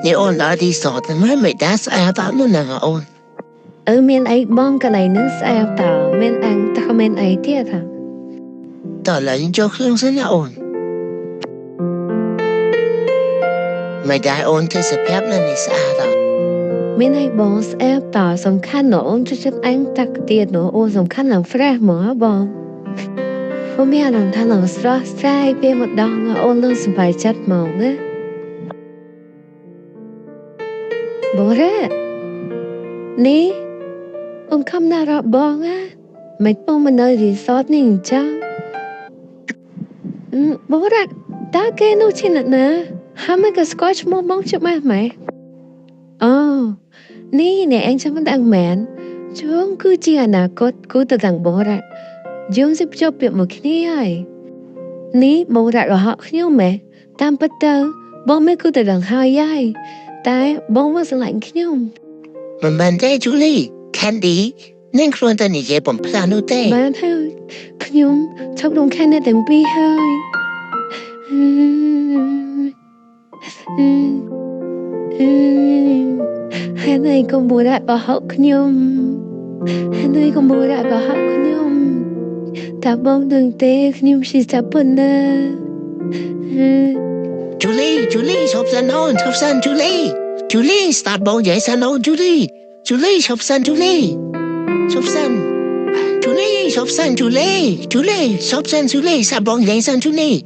នេះអូនដល់ទីសតមិនដាស់ស្អាតនោះណាអូនមានអីបងកន្លែងនឹងស្អាតតើមានអញតែមានអីទៀតហ៎តើឡើងចូលគ្រឿងសិនណាអូនមិនได้អូនធ្វើសភាពនៅនេះស្អាតអត់មានអីបងស្អាតតើសំខាន់ណាអូនចិត្តអញតាក់ទៀតណាអូនសំខាន់ឡើង fresh ហ្មងបងខ្ញុំមានអារម្មណ៍ថាឡើងស្រស់ស្រាយពេលម្ដងអូននឹងសប្បាយចិត្តហ្មងណាបងរ៉ានេះអូនខំណារ៉ាបងណាមិនបងមកនៅរីសតនេះអញ្ចឹងបងរ៉ាតើគេនោះឈិនណាហើយមិនក៏ស្គាល់ឈ្មោះបងច្បាស់ម៉េចអូនេះអ្នកអញចាំមិនដឹងមែនជួងគឺជាអនាគតគូទៅទាំងបងរ៉ាយើងសិបជប់ពាក្យមួយគ្នាហើយនេះបងរ៉ារហ័សខ្ញុំម៉េចតាមពិតទៅបងមិនគូទៅទាំងហើយតែបងមកស្រឡាញ់ខ្ញុំមិនមែនទេ Julie Candy នឹងគ្រាន់តែនិយាយបំផ្លាញនោះទេបានហើយខ្ញុំឈប់រំខានអ្នកទាំងពីរហើយហើយកុំបួរបោហកខ្ញុំហើយកុំបួរបោហកខ្ញុំតាបងនឹងទេខ្ញុំស៊ីសាប់ណា Julie ឈប់សិនអូនឈប់សិន Julie start បងនិយាយសិនអូន Julie ឈប់សិន Julie ឈប់សិន Julie ឈប់សិន Julie ឈប់សិន Julie សាប់បងនិយាយសិន Julie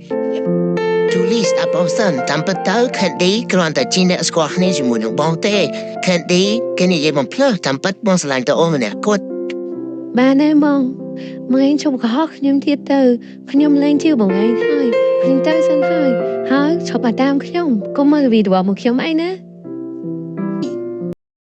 start បងសិនតាមពិតទៅ Candy គ្រាន់តែជាអ្នកស្គាល់គ្នាជាមួយនឹងបងទេ Candy គេនិយាយបំផ្លើសតាមពិតបងស្រឡាញ់តែអូនម្នាក់គត់បានហើយបងឯងជុំកុហកខ្ញុំទៀតទៅខ្ញុំលែងជឿបងឯងហើយខ្ញុំទៅសិនហើយឈប់តាមខ្ញុំកុំមកវីដេអូមកខ្ញុំអីណា